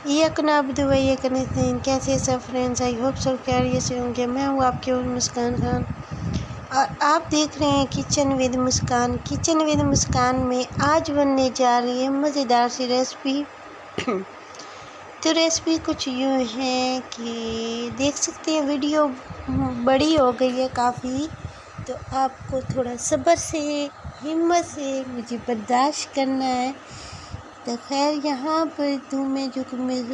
यकन कैसे सब friends, I hope सब खैरियत से होंगे। मैं हूँ आपकी और मुस्कान खान और आप देख रहे हैं kitchen with Muskan. Kitchen with Muskan में आज बनने जा रही है मज़ेदार सी रेसिपी। तो रेसिपी कुछ यूँ है कि देख सकते हैं वीडियो बड़ी हो गई है काफ़ी, तो आपको थोड़ा सब्र से हिम्मत से मुझे बर्दाश्त करना है। तो खैर यहाँ पर तो मैं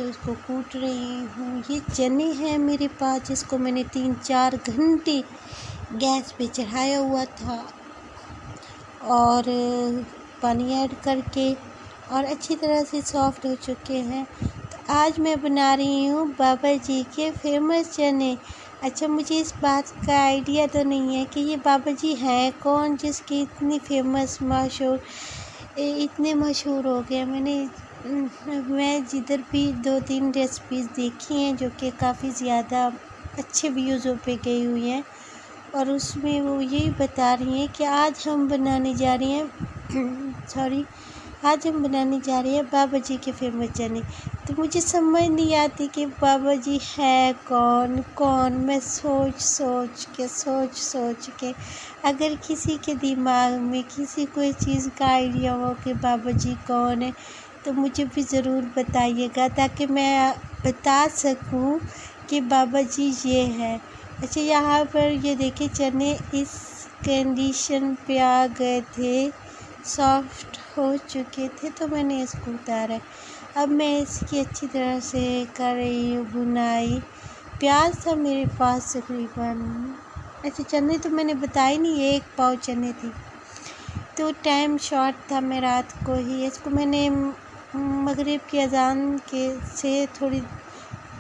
उसको कूट रही हूँ। ये चने हैं मेरे पास, जिसको मैंने 3-4 घंटे गैस पे चढ़ाया हुआ था और पानी ऐड करके, और अच्छी तरह से सॉफ्ट हो चुके हैं। तो आज मैं बना रही हूँ बाबा जी के फेमस चने। अच्छा, मुझे इस बात का आइडिया तो नहीं है कि ये बाबा जी हैं कौन, जिसकी इतनी फेमस इतने मशहूर हो गए। मैं जिधर भी 2-3 रेसिपीज़ देखी हैं जो कि काफ़ी ज़्यादा अच्छे व्यूज़ों पे गई हुई हैं, और उसमें वो यही बता रही हैं कि आज हम बनाने जा रही हैं आज हम बनाने जा रहे हैं बाबा जी के फेमस चने। तो मुझे समझ नहीं आती कि बाबा जी है कौन। मैं सोच के अगर किसी के दिमाग में किसी कोई चीज़ का आइडिया हो कि बाबा जी कौन है, तो मुझे भी ज़रूर बताइएगा, ताकि मैं बता सकूं कि बाबा जी ये है। अच्छा, यहाँ पर ये देखिए, चने इस कंडीशन पे आ गए थे, सॉफ्ट हो चुके थे, तो मैंने इसको उतारा है। अब मैं इसकी अच्छी तरह से कर रही हूँ बुनाई। प्याज था मेरे पास तकरीबन, अच्छा चने तो मैंने बताया नहीं, 1 पाव चने थे। तो टाइम शॉर्ट था, मैं रात को ही इसको मैंने मगरिब की अज़ान के से थोड़ी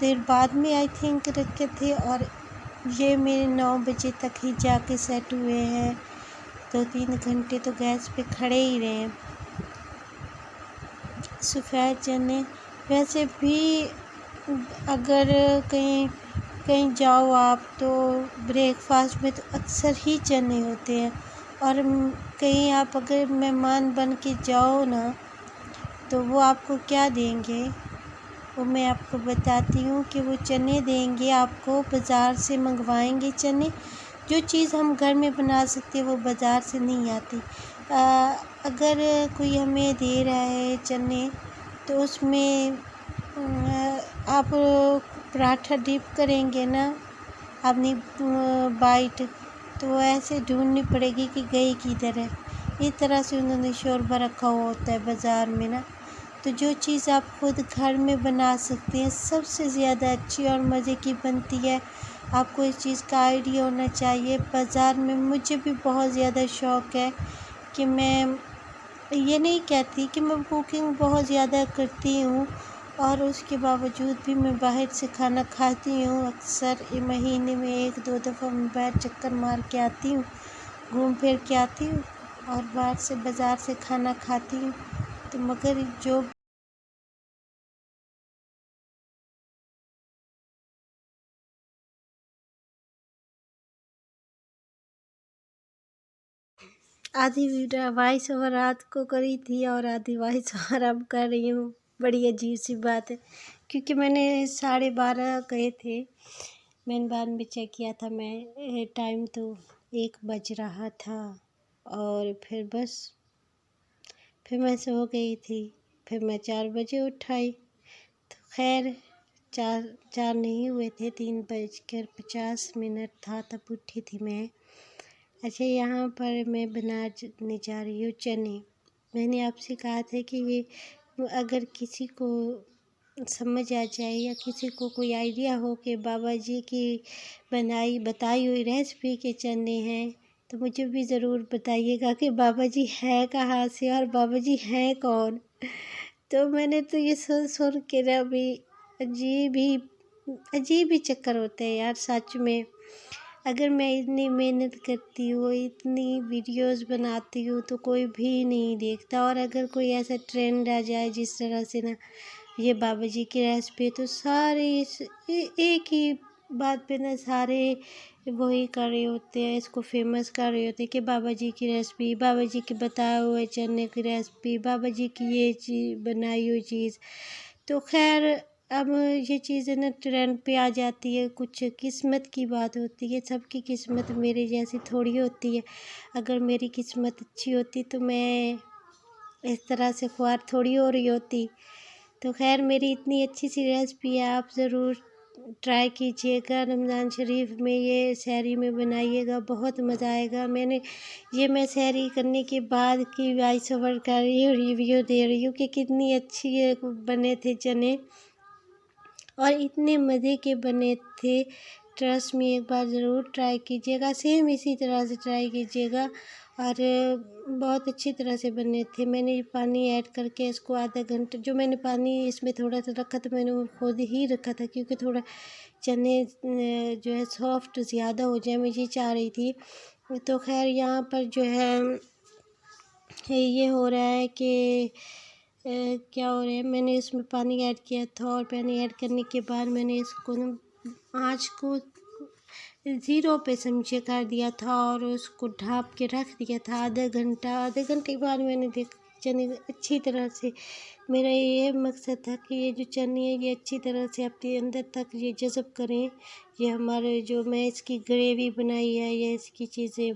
देर बाद में आई थिंक रखे थे, और ये मेरे 9 बजे तक ही जाके सेट हुए हैं। 2-3 घंटे तो गैस पे खड़े ही रहे। सफ़ेद चने वैसे भी अगर कहीं जाओ आप, तो ब्रेकफास्ट में तो अक्सर ही चने होते हैं। और कहीं आप अगर मेहमान बन के जाओ ना, तो वो आपको क्या देंगे, वो मैं आपको बताती हूँ कि वो चने देंगे आपको, बाज़ार से मंगवाएंगे चने। जो चीज़ हम घर में बना सकते हैं वो बाज़ार से नहीं आती। अगर कोई हमें दे रहा है चने, तो उसमें आप पराठा डिप करेंगे ना अपनी बाइट, तो वो ऐसे ढूंढनी पड़ेगी कि गई किधर है। इस तरह से उन्होंने शोरबा रखा हुआ होता है बाज़ार में ना। तो जो चीज़ आप खुद घर में बना सकते हैं, सबसे ज़्यादा अच्छी और मज़े की बनती है। आपको इस चीज़ का आइडिया होना चाहिए। बाज़ार में मुझे भी बहुत ज़्यादा शौक़ है कि मैं ये नहीं कहती कि मैं कुकिंग बहुत ज़्यादा करती हूँ, और उसके बावजूद भी मैं बाहर से खाना खाती हूँ। अक्सर महीने में 1-2 दफ़ा मैं बाहर चक्कर मार के आती हूँ, घूम फिर के आती हूँ, और बाहर से बाज़ार से खाना खाती हूँ। तो मगर जो आधी वॉइस ओवर रात को करी थी और आधी वॉइस ओवर अब कर रही हूँ। बड़ी अजीब सी बात है, क्योंकि मैंने 12:30 गए थे। मैंने बाद में चेक किया था, मैं टाइम तो 1 बज रहा था, और फिर मैं सो गई थी। फिर मैं 4 बजे उठ आई। तो खैर, चार नहीं हुए थे, 3:50 था तब उठी थी मैं। अच्छा, यहाँ पर मैं बनाने जा रही हूँ चने। मैंने आपसे कहा था कि ये अगर किसी को समझ आ जाए या किसी को कोई आइडिया हो कि बाबा जी की बताई हुई रेसिपी के चने हैं, तो मुझे भी ज़रूर बताइएगा कि बाबा जी हैं कहाँ से और बाबा जी हैं कौन। तो मैंने तो ये सुन के ना भी अजीब ही चक्कर होते हैं यार, सच में। अगर मैं इतनी मेहनत करती हूँ, इतनी वीडियोस बनाती हूँ, तो कोई भी नहीं देखता। और अगर कोई ऐसा ट्रेंड आ जाए जिस तरह से ना ये बाबा जी की रेसिपी, तो सारे एक ही बात पे ना सारे वही कर रहे होते हैं, इसको फेमस कर रहे होते हैं कि बाबा जी की रेसिपी, बाबा जी के बताए हुए चने की रेसिपी, बाबा जी की ये चीज़ बनाई हुई चीज़। तो खैर, अब ये चीज़ है ना, ट्रेंड पे आ जाती है, कुछ किस्मत की बात होती है। सबकी किस्मत मेरे जैसी थोड़ी होती है। अगर मेरी किस्मत अच्छी होती तो मैं इस तरह से ख्वार थोड़ी हो रही होती। तो खैर, मेरी इतनी अच्छी सी रेसिपी है, आप ज़रूर ट्राई कीजिएगा। रमज़ान शरीफ में ये सहरी में बनाइएगा, बहुत मज़ा आएगा। मैं सहरी करने के बाद की वॉइस ओवर कर रही हूँ, रिव्यू दे रही हूँ कि कितनी अच्छी बने थे चने, और इतने मज़े के बने थे। ट्रस्ट में, एक बार ज़रूर ट्राई कीजिएगा, सेम इसी तरह से ट्राई कीजिएगा। और बहुत अच्छी तरह से बने थे। मैंने पानी ऐड करके इसको आधा घंटा, जो मैंने पानी इसमें थोड़ा सा रखा था, मैंने वो खुद ही रखा था, क्योंकि थोड़ा चने जो है सॉफ्ट ज़्यादा हो जाए, मैं ये चाह रही थी। तो खैर, यहाँ पर जो है ये हो रहा है कि क्या हो रहा है, मैंने इसमें पानी ऐड किया था, और पानी ऐड करने के बाद मैंने इसको ना आँच को 0 पे समझे कर दिया था, और उसको ढाँप के रख दिया था आधे घंटे के बाद मैंने चने अच्छी तरह से, मेरा ये मकसद था कि ये जो चने हैं ये अच्छी तरह से अपने अंदर तक ये जज़ब करें। ये हमारे जो मैं इसकी ग्रेवी बनाई है, या इसकी चीज़ें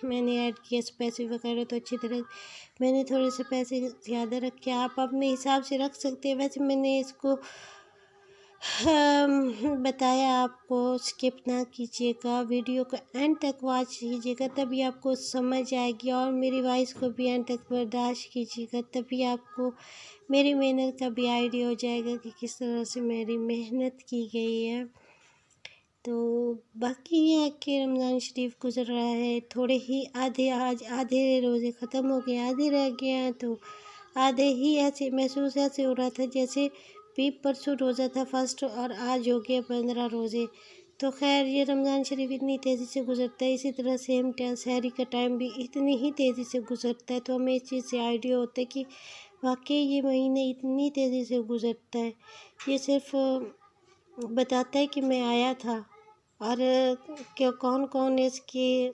मैंने ऐड किया, स्पाइसी वगैरह, तो अच्छी तरह मैंने थोड़े से पैसे ज़्यादा रखे, आप अपने हिसाब से रख सकते हैं। वैसे मैंने इसको बताया आपको, स्किप ना कीजिएगा, वीडियो को एंड तक वॉच कीजिएगा, तभी आपको समझ आएगी, और मेरी वॉइस को भी एंड तक बर्दाश्त कीजिएगा, तभी आपको मेरी मेहनत का भी आइडिया हो जाएगा कि किस तरह से मेरी मेहनत की गई है। तो बाकी ये है कि रमज़ान शरीफ गुज़र रहा है, थोड़े ही आज आधे रोज़े ख़त्म हो गए, आधे रह गए हैं, तो आधे ही ऐसे महसूस ऐसे हो रहा था जैसे भी परसों रोज़ा था फर्स्ट, और आज हो गया 15 रोज़े। तो खैर, ये रमज़ान शरीफ इतनी तेज़ी से गुज़रता है, इसी तरह सेम टाइम सहरी का टाइम भी इतनी ही तेज़ी से गुज़रता है। तो हमें इस चीज़ से आइडिया होता है कि वाकई ये महीने इतनी तेज़ी से गुज़रता है। ये सिर्फ बताता है कि मैं आया था, और क्या कौन कौन इसकी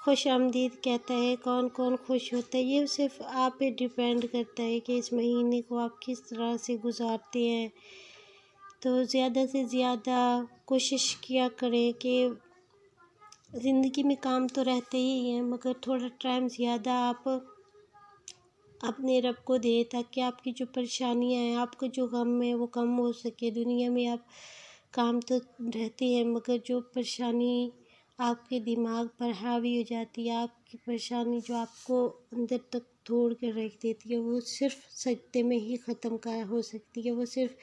खुश आमदीद कहता है, कौन कौन खुश होता है, ये सिर्फ आप पे डिपेंड करता है कि इस महीने को आप किस तरह से गुजारते हैं। तो ज़्यादा से ज़्यादा कोशिश किया करें कि ज़िंदगी में काम तो रहते ही हैं, मगर थोड़ा टाइम ज़्यादा आप अपने रब को दें, ताकि आपकी जो परेशानियाँ हैं, आपका जो गम है, वो कम हो सके। दुनिया में आप काम तो रहते हैं, मगर जो परेशानी आपके दिमाग पर हावी हो जाती है, आपकी परेशानी जो आपको अंदर तक तोड़ कर रख देती है, वो सिर्फ सजदे में ही ख़त्म हो सकती है। वो सिर्फ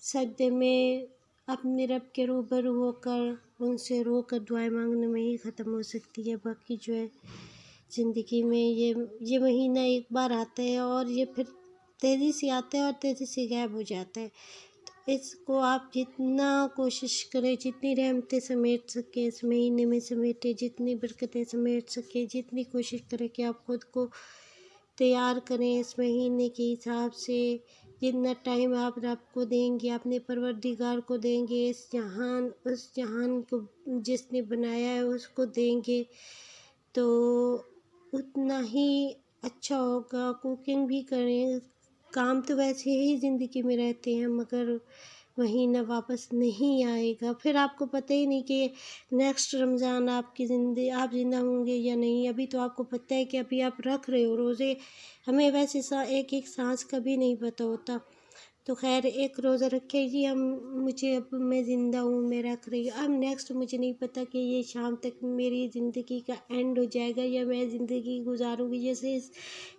सजदे में अपने रब के रूबरू होकर, उनसे रोकर दुआएं मांगने में ही ख़त्म हो सकती है। बाकी जो है ज़िंदगी में ये महीना एक बार आता है, और ये फिर तेज़ी से आता है और तेज़ी से गायब हो जाता है। तो इसको आप जितना कोशिश करें, जितनी रहमतें समेट सकें इस महीने में समेटें, जितनी बरकतें समेट सकें, जितनी कोशिश करें कि आप खुद को तैयार करें इस महीने के हिसाब से। जितना टाइम आप रब को देंगे, अपने परवरदिगार को देंगे, उस जहान को जिसने बनाया है उसको देंगे, तो उतना ही अच्छा होगा। कुकिंग भी करें, काम तो वैसे ही ज़िंदगी में रहते हैं, मगर महीना वापस नहीं आएगा, फिर आपको पता ही नहीं कि नेक्स्ट रमज़ान आप ज़िंदा होंगे या नहीं। अभी तो आपको पता है कि अभी आप रख रहे हो रोज़े, हमें वैसे एक एक सांस का भी नहीं पता होता। तो खैर, एक रोज़ा रखे जी हम, मुझे अब मैं ज़िंदा हूँ, मैं रख रही हूँ। अब नेक्स्ट मुझे नहीं पता कि ये शाम तक मेरी ज़िंदगी का एंड हो जाएगा, या मैं ज़िंदगी गुजारूँगी जैसे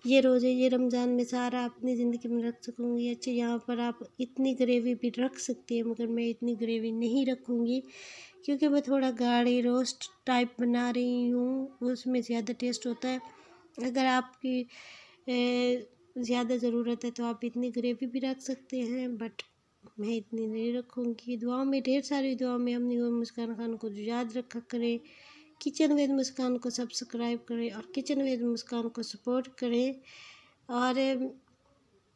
ये रोज़े, ये रमज़ान में सारा अपनी ज़िंदगी में रख सकूँगी। अच्छा, यहाँ पर आप इतनी ग्रेवी भी रख सकती हैं, मगर मैं इतनी ग्रेवी नहीं रखूँगी, क्योंकि मैं थोड़ा गाढ़ी रोस्ट टाइप बना रही हूँ, उसमें ज़्यादा टेस्ट होता है। अगर आपकी ज़्यादा ज़रूरत है तो आप इतनी ग्रेवी भी रख सकते हैं, बट मैं इतनी नहीं रखूँगी। दुआओं में, ढेर सारी दुआओं में अपनी और मुस्कान खान को याद रखा करें। किचन विद मुस्कान को सब्सक्राइब करें, और किचन विद मुस्कान को सपोर्ट करें, और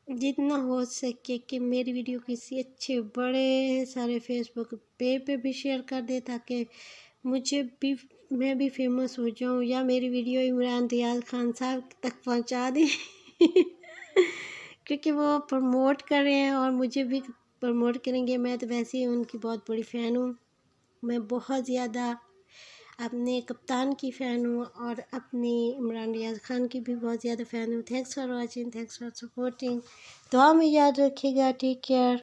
जितना हो सके कि मेरी वीडियो किसी अच्छे बड़े सारे फेसबुक पे भी शेयर कर दे, ताकि मैं भी फेमस हो जाऊं, या मेरी वीडियो इमरान रियाज खान साहब तक पहुंचा दें क्योंकि वो प्रमोट कर रहे हैं और मुझे भी प्रमोट करेंगे। मैं तो वैसे ही उनकी बहुत बड़ी फ़ैन हूँ। मैं बहुत ज़्यादा अपने कप्तान की फ़ैन हूँ और अपनी इमरान रियाज खान की भी बहुत ज़्यादा फ़ैन हूँ। Thanks for watching, thanks for supporting. दुआ में याद रखिएगा। Take care.